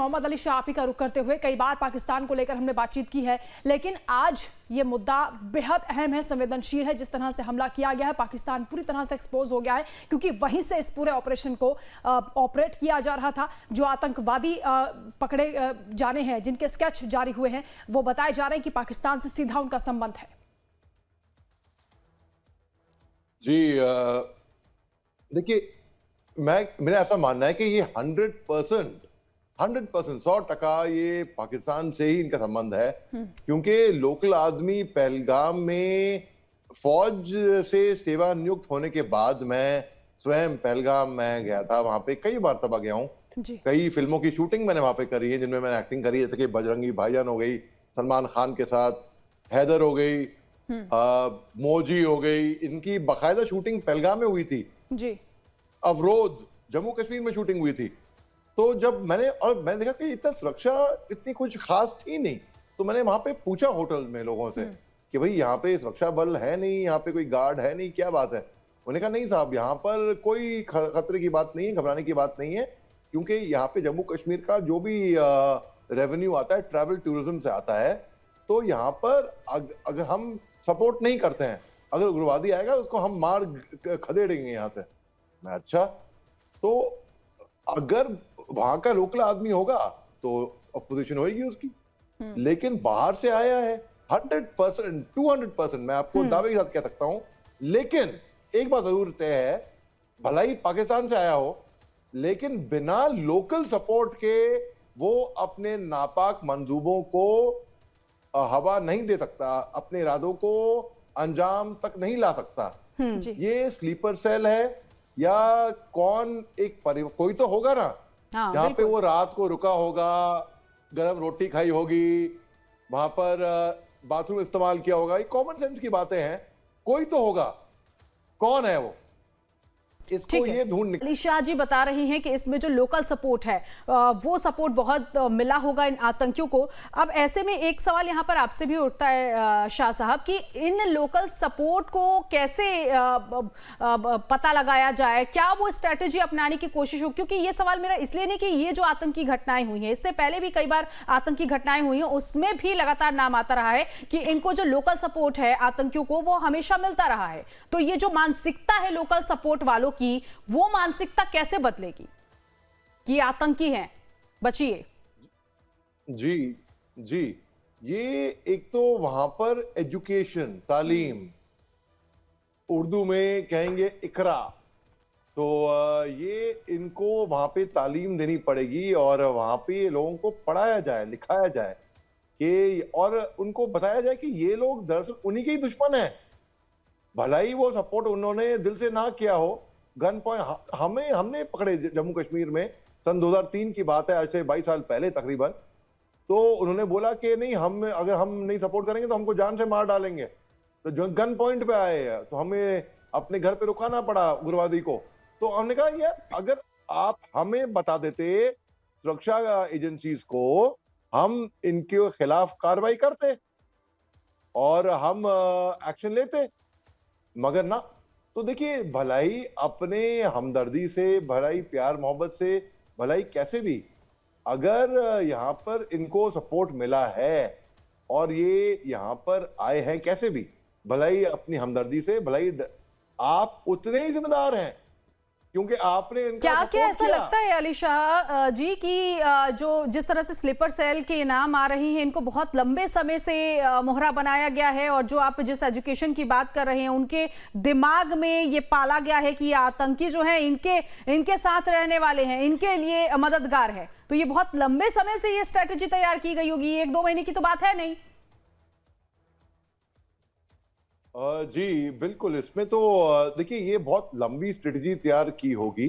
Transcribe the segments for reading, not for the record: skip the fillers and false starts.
मोहम्मद अली शाह, आप ही का रुख करते हुए, कई बार पाकिस्तान को लेकर हमने बातचीत की है, लेकिन आज ये मुद्दा बेहद अहम है, संवेदनशील है। जिस तरह से हमला किया गया है, पाकिस्तान पूरी तरह से एक्सपोज हो गया है, क्योंकि वहीं से इस पूरे ऑपरेशन को ऑपरेट किया जा रहा था। जो आतंकवादी पकड़े जाने हैं, जिनके स्केच जारी हुए हैं, वो बताए जा रहे हैं कि पाकिस्तान से सीधा उनका संबंध है। जी देखिए, मेरा ऐसा मानना है कि ये 100% 100% ये पाकिस्तान से ही इनका संबंध है, क्योंकि लोकल आदमी पहलगाम में फौज से सेवा नियुक्त होने के बाद मैं स्वयं पहलगाम में गया था। वहां पे कई बार तब गया हूँ, कई फिल्मों की शूटिंग मैंने वहां पे करी है, जिनमें मैंने एक्टिंग करी है, जैसे कि बजरंगी भाईजान हो गई सलमान खान के साथ, हैदर हो गई, मौजी हो गई, इनकी बाकायदा शूटिंग पहलगाम में हुई थी जी। अवरोध जम्मू कश्मीर में शूटिंग हुई थी। तो जब मैंने देखा कि इतना सुरक्षा इतनी कुछ खास थी नहीं, तो मैंने वहां पे पूछा होटल में लोगों से कि भाई यहाँ पे सुरक्षा बल है नहीं, यहाँ पे कोई गार्ड है नहीं, क्या बात है? उन्होंने कहा नहीं साहब, यहाँ पर कोई खतरे की बात नहीं है, घबराने की बात नहीं है, क्योंकि यहाँ पे जम्मू कश्मीर का जो भी रेवेन्यू आता है ट्रैवल टूरिज्म से आता है। तो यहाँ पर अगर हम सपोर्ट नहीं करते हैं, अगर उग्रवादी आएगा उसको हम मार खदेड़ेंगे यहाँ से। मैं अच्छा, तो अगर वहां का लोकल आदमी होगा तो अपोजिशन होगी उसकी, लेकिन बाहर से आया है 100% 200% मैं आपको दावे के साथ कह सकता हूं। लेकिन एक बात जरूर तय है, भला ही पाकिस्तान से आया हो, लेकिन बिना लोकल सपोर्ट के वो अपने नापाक मंसूबों को हवा नहीं दे सकता, अपने इरादों को अंजाम तक नहीं ला सकता। ये स्लीपर सेल है या कौन एक कोई तो होगा ना, जहां पे वो रात को रुका होगा, गरम रोटी खाई होगी, वहां पर बाथरूम इस्तेमाल किया होगा। ये कॉमन सेंस की बातें हैं, कोई तो होगा। कौन है वो? इसको ये ढूंढ। अली शाह जी बता रही हैं कि इसमें जो लोकल सपोर्ट है वो सपोर्ट बहुत मिला होगा इन आतंकियों को। अब ऐसे में एक सवाल यहाँ पर आपसे भी उठता है शाह साहब कि इन लोकल सपोर्ट को कैसे पता लगाया जाए, क्या वो स्ट्रेटेजी अपनाने की कोशिश हो? क्योंकि ये सवाल मेरा इसलिए नहीं कि ये जो आतंकी घटनाएं हुई हैं, इससे पहले भी कई बार आतंकी घटनाएं हुई हैं, उसमें भी लगातार नाम आता रहा है कि इनको जो लोकल सपोर्ट है आतंकियों को, वो हमेशा मिलता रहा है। तो ये जो मानसिकता है लोकल सपोर्ट वालों की, वो मानसिकता कैसे बदलेगी कि आतंकी हैं, बचिए? जी जी, ये एक तो वहां पर एजुकेशन, तालीम, उर्दू में कहेंगे इकरा, तो ये इनको वहां पे तालीम देनी पड़ेगी और वहां पे लोगों को पढ़ाया जाए, लिखाया जाए कि, और उनको बताया जाए कि ये लोग दरअसल उन्हीं के ही दुश्मन हैं। भला ही वो सपोर्ट उन्होंने दिल से ना किया हो, गन पॉइंट हमने पकड़े जम्मू कश्मीर में, सन 2003 की बात है, आज से 22 साल पहले तकरीबन। तो उन्होंने बोला कि नहीं, अगर हम नहीं सपोर्ट करेंगे तो हमको जान से मार डालेंगे। तो जो गन पॉइंट पे आए तो हमें अपने घर पे रुकाना पड़ा उग्रवादी को। तो हमने कहा यार, अगर आप हमें बता देते सुरक्षा एजेंसीज को, हम इनके खिलाफ कार्रवाई करते और हम एक्शन लेते, मगर ना। तो देखिए, भलाई अपने हमदर्दी से, भलाई प्यार मोहब्बत से, भलाई कैसे भी, अगर यहाँ पर इनको सपोर्ट मिला है और ये यहाँ पर आए हैं कैसे भी, भलाई अपनी हमदर्दी से, भलाई आप उतने ही जिम्मेदार हैं क्योंकि आपने इनका क्या ऐसा लगता है अली शाह जी कि जो जिस तरह से स्लीपर सेल के नाम आ रही हैं, इनको बहुत लंबे समय से मोहरा बनाया गया है, और जो आप जिस एजुकेशन की बात कर रहे हैं, उनके दिमाग में ये पाला गया है कि ये आतंकी जो है इनके साथ रहने वाले हैं, इनके लिए मददगार है। तो ये बहुत लंबे समय से ये स्ट्रेटेजी तैयार की गई होगी, 1-2 महीने की तो बात है नहीं। जी बिल्कुल, इसमें तो देखिए ये बहुत लंबी स्ट्रेटजी तैयार की होगी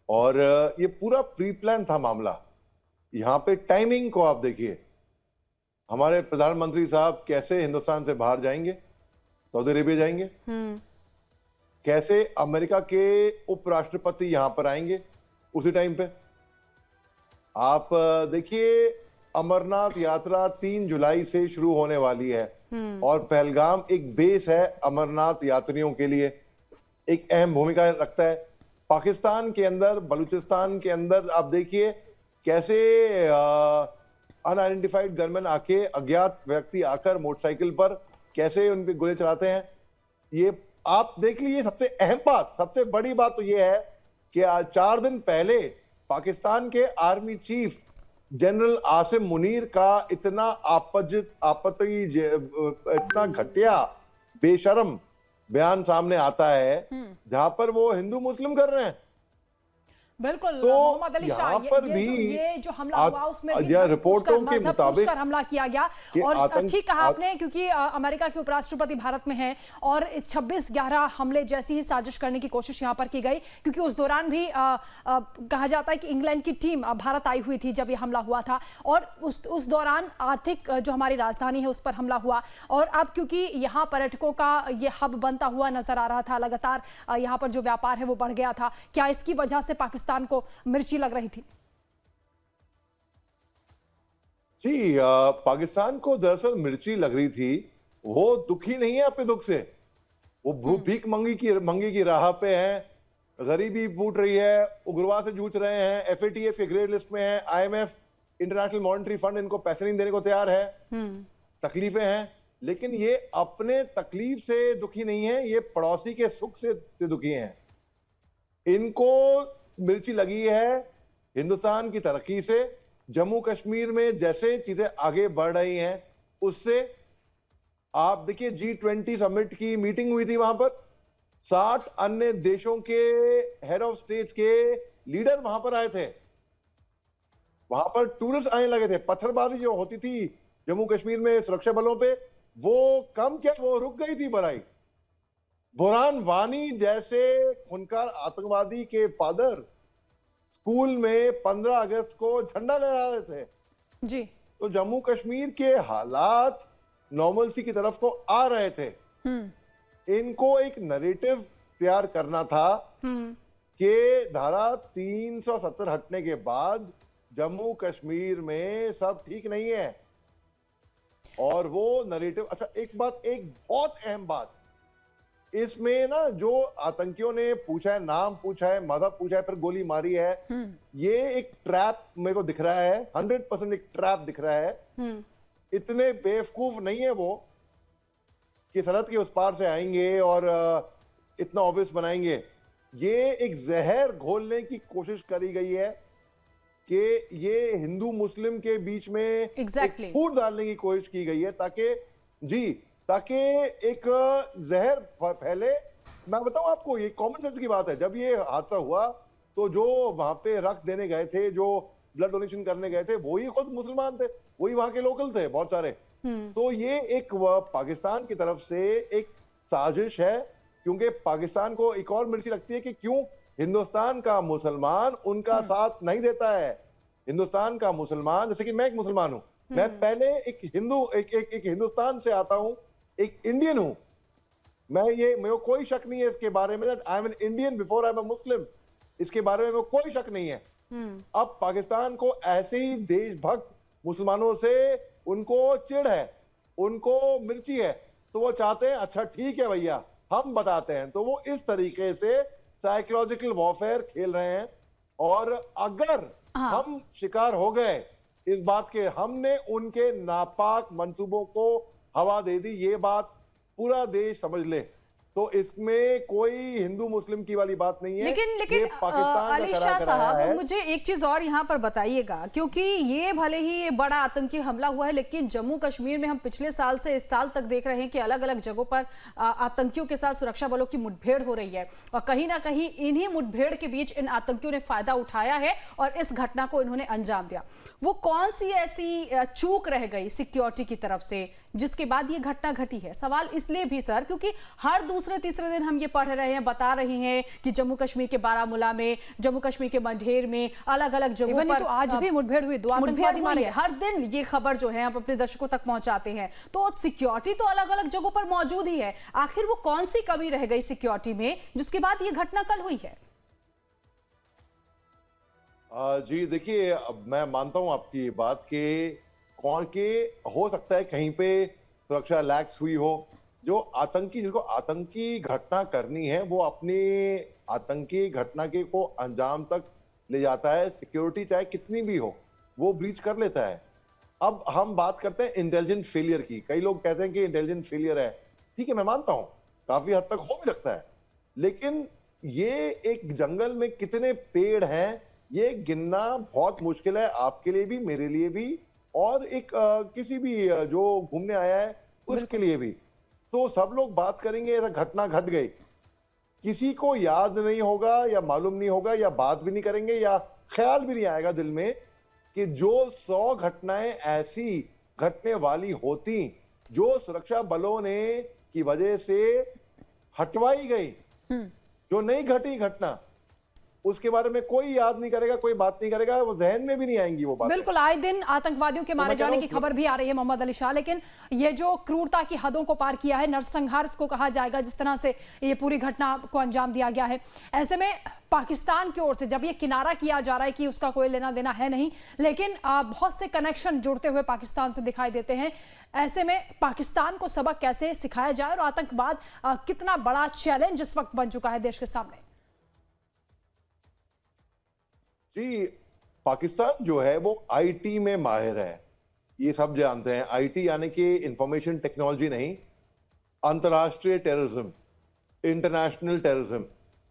और ये पूरा प्री प्लान था मामला। यहाँ पे टाइमिंग को आप देखिए, हमारे प्रधानमंत्री साहब कैसे हिंदुस्तान से बाहर जाएंगे, सऊदी अरेबिया जाएंगे, कैसे अमेरिका के उपराष्ट्रपति यहाँ पर आएंगे उसी टाइम पे। आप देखिए, अमरनाथ यात्रा 3 जुलाई से शुरू होने वाली है और पहलगाम एक बेस है अमरनाथ यात्रियों के लिए, एक अहम भूमिका रखता है। पाकिस्तान के अंदर, बलूचिस्तान के अंदर आप देखिए कैसे अनआइडेंटिफाइड गनमैन आके, अज्ञात व्यक्ति आकर मोटरसाइकिल पर कैसे उन पे गोले चलाते हैं, ये आप देख लीजिए। सबसे अहम बात, सबसे बड़ी बात तो ये है कि आज 4 दिन पहले पाकिस्तान के army chief general Asim Munir का इतना आपत्ति इतना घटिया बेशर्म बयान सामने आता है, जहां पर वो हिंदू मुस्लिम कर रहे हैं। बिल्कुल। तो मोहम्मद अली शाह, यहाँ पर ये जो हमला हुआ उसमें भी रिपोर्टों के मुताबिक हमला किया गया। और ठीक कहा आपने, क्योंकि अमेरिका के उपराष्ट्रपति भारत में हैं और 26/11 हमले जैसी ही साजिश करने की कोशिश यहाँ पर की गई, क्योंकि उस दौरान भी कहा जाता है कि इंग्लैंड की टीम भारत आई हुई थी जब ये हमला हुआ था, और उस दौरान आर्थिक जो हमारी राजधानी है उस पर हमला हुआ। और अब क्योंकि यहाँ पर्यटकों का ये हब बनता हुआ नजर आ रहा था, लगातार यहाँ पर जो व्यापार है वो बढ़ गया था, क्या इसकी वजह से पाकिस्तान को मिर्ची लग रही थी? जी, पाकिस्तान को दरअसल मिर्ची लग रही थी। वो दुखी नहीं है अपने दुख से, वो भीख मंगी की राह पे है, गरीबी बूट रही है, उग्रवाद से जूझ रहे हैं, एफएटीएफ के ग्रे लिस्ट में है, आईएमएफ, इंटरनेशनल मॉनेटरी फंड इनको पैसे नहीं देने को तैयार है, तकलीफें हैं। लेकिन ये अपने तकलीफ से दुखी नहीं है, ये पड़ोसी के सुख से दुखी हैं। इनको मिर्ची लगी है हिंदुस्तान की तरक्की से। जम्मू कश्मीर में जैसे चीजें आगे बढ़ रही हैं उससे, आप देखिए G20 समिट की मीटिंग हुई थी, वहां पर 60 अन्य देशों के हेड ऑफ स्टेट्स के लीडर वहां पर आए थे। वहां पर टूरिस्ट आने लगे थे। पत्थरबाजी जो होती थी जम्मू कश्मीर में सुरक्षा बलों पे, वो कम क्या, वो रुक गई थी बढ़ाई। बुरहान वानी जैसे खूंखार आतंकवादी के फादर स्कूल में 15 अगस्त को झंडा लहरा रहे थे जी। तो जम्मू कश्मीर के हालात नॉर्मलसी की तरफ को आ रहे थे। इनको एक नैरेटिव तैयार करना था कि धारा 370 हटने के बाद जम्मू कश्मीर में सब ठीक नहीं है, और वो नैरेटिव। अच्छा, एक बहुत अहम बात इसमें ना, जो आतंकियों ने पूछा है, नाम पूछा है, मजहब पूछा है, फिर गोली मारी है, ये एक ट्रैप मेरे को दिख रहा है, 100% एक ट्रैप दिख रहा है। इतने बेवकूफ नहीं है वो कि सरहद के उस पार से आएंगे और इतना ऑब्वियस बनाएंगे। ये एक जहर घोलने की कोशिश करी गई है कि ये हिंदू मुस्लिम के बीच में एक फूट डालने की कोशिश की गई है, ताकि एक जहर फैले। मैं बताऊं आपको, ये कॉमन सेंस की बात है। जब ये हादसा हुआ तो जो वहां पे रक्त देने गए थे, जो ब्लड डोनेशन करने गए थे, वही खुद मुसलमान थे, वही वहां के लोकल थे बहुत सारे। तो ये एक पाकिस्तान की तरफ से एक साजिश है, क्योंकि पाकिस्तान को एक और मिर्ची लगती है कि क्यों हिंदुस्तान का मुसलमान उनका साथ नहीं देता है। हिंदुस्तान का मुसलमान, जैसे कि मैं एक मुसलमान हूं, मैं पहले एक हिंदुस्तान से आता हूं, एक इंडियन हूं। मेरे को कोई शक नहीं है इसके बारे में, I am an Indian before I am a Muslim. इसके बारे में मेरे को कोई शक नहीं है। अब पाकिस्तान को ऐसे ही देशभक्त मुसलमानों से उनको चिढ़ है, उनको मिर्ची है, तो वो चाहते हैं अच्छा ठीक है भैया हम बताते हैं। तो वो इस तरीके से साइकोलॉजिकल वॉरफेयर खेल रहे हैं। और अगर हम शिकार हो गए इस बात के, हमने उनके नापाक मंसूबों को हवा दे दी, ये बात पूरा देश समझ ले, तो इसमें कोई हिंदू मुस्लिम की वाली बात नहीं है। लेकिन पाकिस्तान अली शाह साहब, मुझे एक चीज और यहाँ पर बताइएगा, क्योंकि ये भले ही ये बड़ा आतंकी हमला हुआ है, लेकिन जम्मू कश्मीर में हम पिछले साल से इस साल तक देख रहे हैं कि अलग अलग जगहों पर आतंकियों के साथ सुरक्षा बलों की मुठभेड़ हो रही है, और कहीं ना कहीं इन्हीं मुठभेड़ के बीच इन आतंकियों ने फायदा उठाया है और इस घटना को इन्होंने अंजाम दिया। वो कौन सी ऐसी चूक रह गई सिक्योरिटी की तरफ से जिसके बाद ये घटना घटी है? सवाल इसलिए भी सर, क्योंकि हर दूसरे तीसरे दिन हम ये पढ़ रहे हैं, बता रही हैं कि जम्मू कश्मीर के बारामूला में, जम्मू कश्मीर के मंडेर में, अलग अलग जगहों पर तो आज भी मुठभेड़ हुई, मुठभेड़ हुई है। हर दिन ये खबर जो है आप अपने दर्शकों तक पहुंचाते हैं। तो सिक्योरिटी तो अलग अलग जगहों पर मौजूद ही है, आखिर वो कौन सी कमी रह गई सिक्योरिटी में जिसके बाद ये घटना कल हुई है? जी देखिए, अब मैं मानता हूं आपकी बात के हो सकता है कहीं पे सुरक्षा लैक्स हुई हो। जो आतंकी, जिसको आतंकी घटना करनी है, वो अपनी आतंकी घटना के को अंजाम तक ले जाता है, सिक्योरिटी चाहे कितनी भी हो वो ब्रीच कर लेता है। अब हम बात करते हैं इंटेलिजेंट फेलियर की। कई लोग कहते हैं कि इंटेलिजेंट फेलियर है, ठीक है मैं मानता हूं, काफी हद तक हो भी सकता है, लेकिन ये एक जंगल में कितने पेड़ हैं ये गिनना बहुत मुश्किल है, आपके लिए भी, मेरे लिए भी, और एक किसी भी जो घूमने आया है उसके लिए भी। तो सब लोग बात करेंगे घटना घट गई, किसी को याद नहीं होगा या मालूम नहीं होगा या बात भी नहीं करेंगे या ख्याल भी नहीं आएगा दिल में कि जो 100 घटनाएं ऐसी घटने वाली होती जो सुरक्षा बलों ने की वजह से हटवाई गई, जो नहीं घटी घटना, उसके बारे में कोई याद नहीं करेगा, कोई बात नहीं करेगा, वो जहन में भी नहीं आएंगी वो बातें। बिल्कुल, आए दिन आतंकवादियों के मारे जाने की खबर भी आ रही है मोहम्मद अली शाह, लेकिन ये जो क्रूरता की हदों को पार किया है, नरसंहार इसको कहा जाएगा, जिस तरह से ये पूरी घटना को अंजाम दिया गया है, ऐसे में पाकिस्तान की ओर से जब ये किनारा किया जा रहा है कि उसका कोई लेना देना है नहीं, लेकिन बहुत से कनेक्शन जुड़ते हुए पाकिस्तान से दिखाई देते हैं, ऐसे में पाकिस्तान को सबक कैसे सिखाया जाए और आतंकवाद कितना बड़ा चैलेंज इस वक्त बन चुका है देश के सामने? जी, पाकिस्तान जो है वो आईटी में माहिर है, ये सब जानते हैं। आईटी यानी कि इंफॉर्मेशन टेक्नोलॉजी नहीं, अंतरराष्ट्रीय terrorism, international terrorism.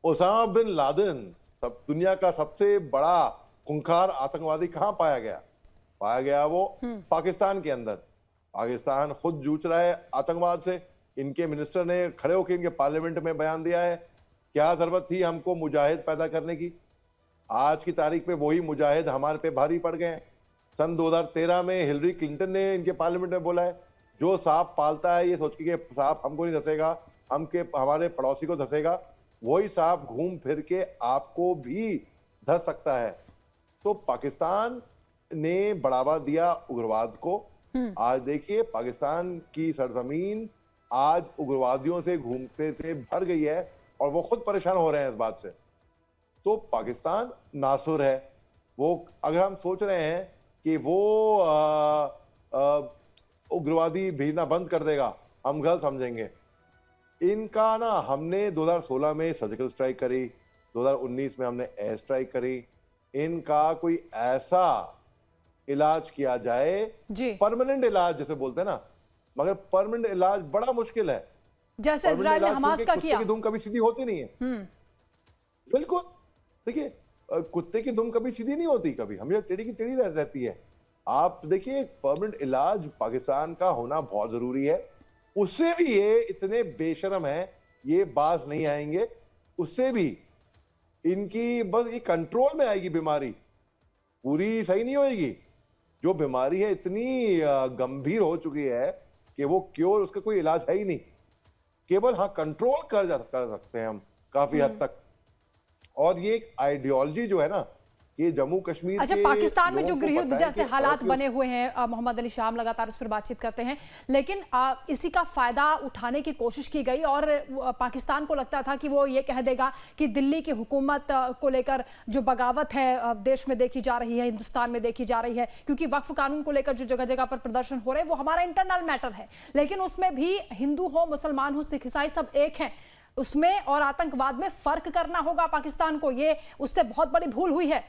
Osama bin Laden सब दुनिया का सबसे बड़ा खूंखार आतंकवादी कहां पाया गया? पाया गया वो पाकिस्तान के अंदर। पाकिस्तान खुद जूझ रहा है आतंकवाद से। इनके मिनिस्टर ने खड़े होकर इनके पार्लियामेंट में बयान दिया है, क्या जरूरत थी हमको मुजाहिद पैदा करने की? आज की तारीख पे वही मुजाहिद हमारे पे भारी पड़ गए हैं। सन 2013 में हिलरी क्लिंटन ने इनके पार्लियामेंट में बोला है, जो सांप पालता है ये सोच के सांप हमको नहीं धसेगा, हमारे पड़ोसी को धसेगा, वही सांप घूम फिर के आपको भी धस सकता है। तो पाकिस्तान ने बढ़ावा दिया उग्रवाद को। आज देखिए पाकिस्तान की सरजमीन आज उग्रवादियों से घूमते से भर गई है और वो खुद परेशान हो रहे हैं इस बात से। तो पाकिस्तान नासुर है। वो अगर हम सोच रहे हैं कि वो उग्रवादी भेजना बंद कर देगा, हम गलत समझेंगे। इनका ना हमने 2016 में सर्जिकल स्ट्राइक करी, 2019 में हमने एयर स्ट्राइक करी। इनका कोई ऐसा इलाज किया जाए, परमानेंट इलाज जैसे बोलते हैं ना, मगर परमानेंट इलाज बड़ा मुश्किल है, जैसे इजराइल ने हमास का किया। धूम कभी सीधी होती नहीं है। बिल्कुल, देखिए कुत्ते की दुम कभी सीधी नहीं होती, कभी हमेशा टेढ़ी की टेढ़ी रहती है। आप देखिए परमानेंट इलाज पाकिस्तान का होना बहुत जरूरी है। उससे भी ये इतने बेशरम है, ये बाज नहीं आएंगे। उससे भी इनकी बस ये कंट्रोल में आएगी, बीमारी पूरी सही नहीं होएगी। जो बीमारी है इतनी गंभीर हो चुकी है कि वो क्योर, उसका कोई इलाज है ही नहीं। केवल हाँ कंट्रोल कर सकते हैं हम काफी हद तक। और ये एक आइडियोलॉजी जो है ना, ये जम्मू कश्मीर अच्छा, पाकिस्तान में जो गृहयुद्ध जैसे हालात बने हुए हैं मोहम्मद अली शाह, लगातार उस पर बातचीत करते हैं, लेकिन इसी का फायदा उठाने की कोशिश की गई और पाकिस्तान को लगता था कि वो ये कह देगा कि दिल्ली की हुकूमत को लेकर जो बगावत है देश में देखी जा रही है, हिंदुस्तान में देखी जा रही है, क्योंकि वक्फ कानून को लेकर जो जगह जगह पर प्रदर्शन हो रहे हैं वो हमारा इंटरनल मैटर है, लेकिन उसमें भी हिंदू हो, मुसलमान हो, सिख ईसाई सब एक हैं, उसमें और आतंकवाद में फर्क करना होगा पाकिस्तान को। ये उससे बहुत बड़ी भूल हुई है।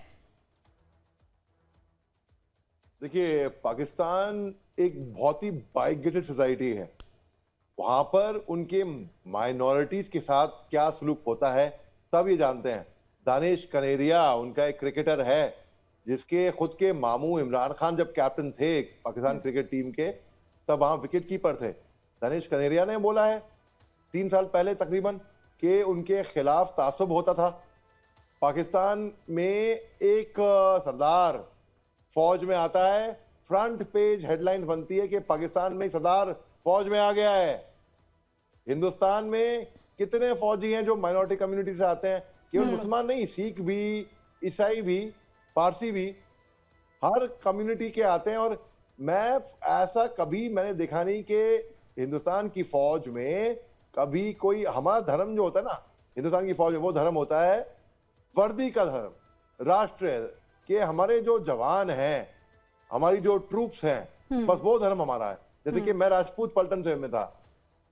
देखिए पाकिस्तान एक बहुत ही बाइगेटेड सोसाइटी है। वहां पर उनके माइनॉरिटीज के साथ क्या सलूक होता है सब ये जानते हैं। दानिश कनेरिया उनका एक क्रिकेटर है जिसके खुद के मामू इमरान खान जब कैप्टन थे पाकिस्तान क्रिकेट टीम के, तब वहां विकेट कीपर थे। दानिश कनेरिया ने बोला है 3 साल पहले तकरीबन कि उनके खिलाफ तासुब होता था। पाकिस्तान में एक सरदार फौज में आता है, फ्रंट पेज हेडलाइंस बनती है कि पाकिस्तान में सरदार फौज में आ गया है। हिंदुस्तान में कितने फौजी हैं जो माइनॉरिटी कम्युनिटी से आते हैं, केवल मुसलमान नहीं, सिख भी, ईसाई भी, पारसी भी, हर कम्युनिटी के आते हैं। और मैं ऐसा कभी मैंने देखा नहीं कि हिंदुस्तान की फौज में कभी कोई, हमारा धर्म जो होता है ना हिंदुस्तान की फौज में, वो धर्म होता है वर्दी का धर्म, राष्ट्र, कि हमारे जो जवान हैं, हमारी जो ट्रूप्स हैं, बस वो धर्म हमारा है। जैसे कि मैं राजपूत पलटन से में था,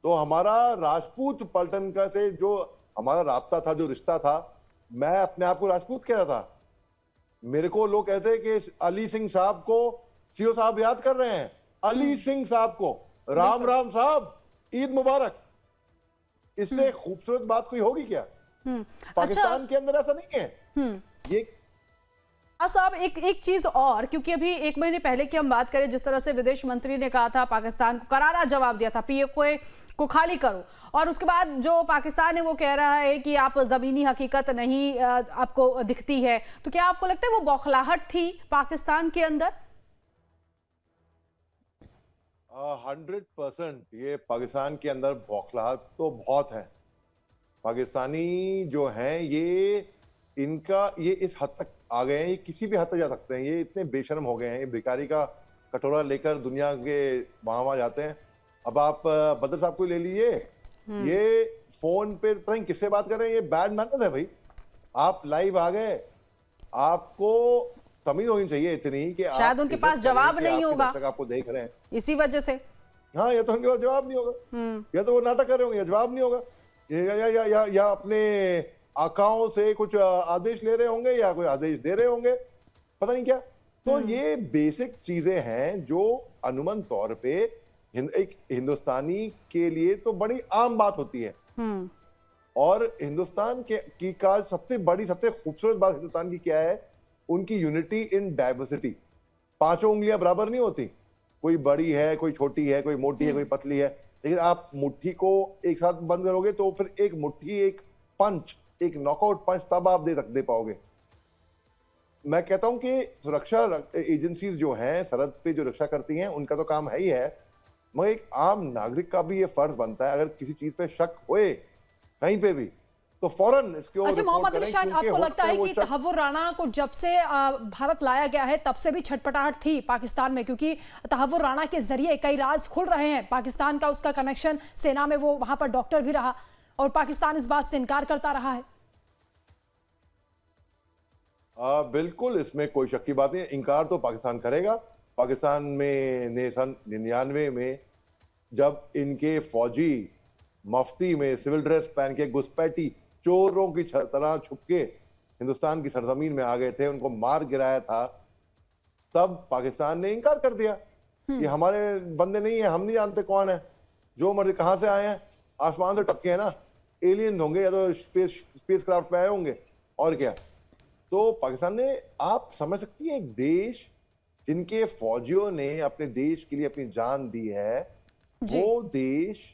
तो हमारा राजपूत पलटन का से जो हमारा राब्ता था, जो रिश्ता था, मैं अपने आप को राजपूत कह रहा था। मेरे को लोग कहते हैं कि अली सिंह साहब को सीओ साहब याद कर रहे हैं, अली सिंह साहब को। राम राम साहब, ईद मुबारक। इससे खूबसूरत बात कोई होगी क्या? पाकिस्तान के अंदर ऐसा नहीं है। ये साहब एक चीज और, क्योंकि अभी 1 महीने पहले की हम बात करें, जिस तरह से विदेश मंत्री ने कहा था, पाकिस्तान को करारा जवाब दिया था, पीओके को खाली करो, और उसके बाद जो पाकिस्तान है वो कह रहा है कि आप जमीनी हकीकत नहीं आपको दिखती है। तो क्या आपको लगता है वो बौखलाहट थी पाकिस्तान के अंदर? 100% ये पाकिस्तान के अंदर बौखलाहट तो बहुत है। पाकिस्तानी जो हैं ये इस हद तक आ गए हैं, ये किसी भी हद तक जा सकते हैं। ये इतने बेशर्म हो गए हैं, ये भिखारी का कटोरा लेकर दुनिया के वहां जाते हैं। अब आप बदर साहब को ले लीजिए, ये फोन पे पता नहीं किससे बात कर रहे हैं, ये बैड मैनर है भाई। आप लाइव आ गए, आपको तमीज होनी चाहिए इतनी कि शायद उनके पास जवाब नहीं होगा, आपको देख रहे हैं इसी वजह से। हाँ, या तो उनके पास जवाब नहीं होगा, या तो वो नाटक कर रहे होंगे, या जवाब नहीं होगा, या अपने आकाओं से कुछ आदेश ले रहे होंगे, या कोई आदेश दे रहे होंगे, पता नहीं क्या। तो ये बेसिक चीजें हैं जो अनुमान तौर पे एक हिंदुस्तानी के लिए तो बड़ी आम बात होती है। और हिंदुस्तान की का सबसे खूबसूरत बात हिंदुस्तान की क्या है? उनकी यूनिटी इन डाइवर्सिटी। पांचों उंगलियां बराबर नहीं होती, कोई बड़ी है, कोई छोटी है, कोई मोटी है, कोई पतली है, लेकिन आप मुट्ठी को एक साथ बंद करोगे तो फिर एक मुट्ठी, एक पंच, एक नॉकआउट पंच तब आप दे पाओगे। मैं कहता हूं कि सुरक्षा एजेंसीज जो हैं, सरहद पे जो रक्षा करती हैं, उनका तो काम है ही है, मगर एक आम नागरिक का भी ये फर्ज बनता है, अगर किसी चीज पे शक होए कहीं पे भी तो फौरन इसके ऊपर रिपोर्ट मोहम्मद करें। अली शान, आपको लगता है कि तहव्वुर राणा को जब से भारत लाया गया है तब से भी छटपटाहट थी पाकिस्तान में, क्योंकि तहव्वुर राणा के जरिए कई राज खुल रहे हैं। पाकिस्तान का उसका कनेक्शन सेना में, वो वहां पर डॉक्टर भी रहा, और पाकिस्तान इस बात से इनकार करता रहा है। बिल्कुल, इसमें कोई शक की बात नहीं। इनकार तो पाकिस्तान करेगा। पाकिस्तान में सन 99 में जब इनके फौजी मफ्ती में सिविल ड्रेस पहन के घुसपैठी चोरों की तरह छुप के हिंदुस्तान की सरजमीन में आ गए थे, उनको मार गिराया था, तब पाकिस्तान ने इनकार कर दिया कि हमारे बंदे नहीं है, हम नहीं जानते कौन है, जो मर्जी कहां से आए हैं, आसमान से टपके हैं ना, एलियन होंगे या तो स्पेस क्राफ्ट पे आए होंगे, और क्या। तो पाकिस्तान ने, आप समझ सकती हैं, एक देश जिनके फौजियों ने अपने देश के लिए अपनी जान दी है, वो देश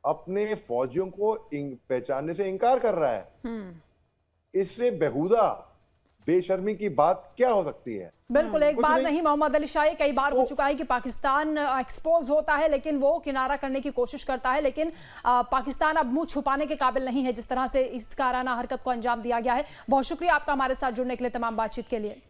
अपने फौजियों को पहचानने से इनकार कर रहा है। इससे बेहुदा बेशर्मी की बात क्या हो सकती है? बिल्कुल, एक बार नहीं मोहम्मद अली शाह, कई बार हो चुका है कि पाकिस्तान एक्सपोज होता है, लेकिन वो किनारा करने की कोशिश करता है, लेकिन पाकिस्तान अब मुंह छुपाने के काबिल नहीं है जिस तरह से इस काराना हरकत को अंजाम दिया गया है। बहुत शुक्रिया आपका हमारे साथ जुड़ने के लिए, तमाम बातचीत के लिए।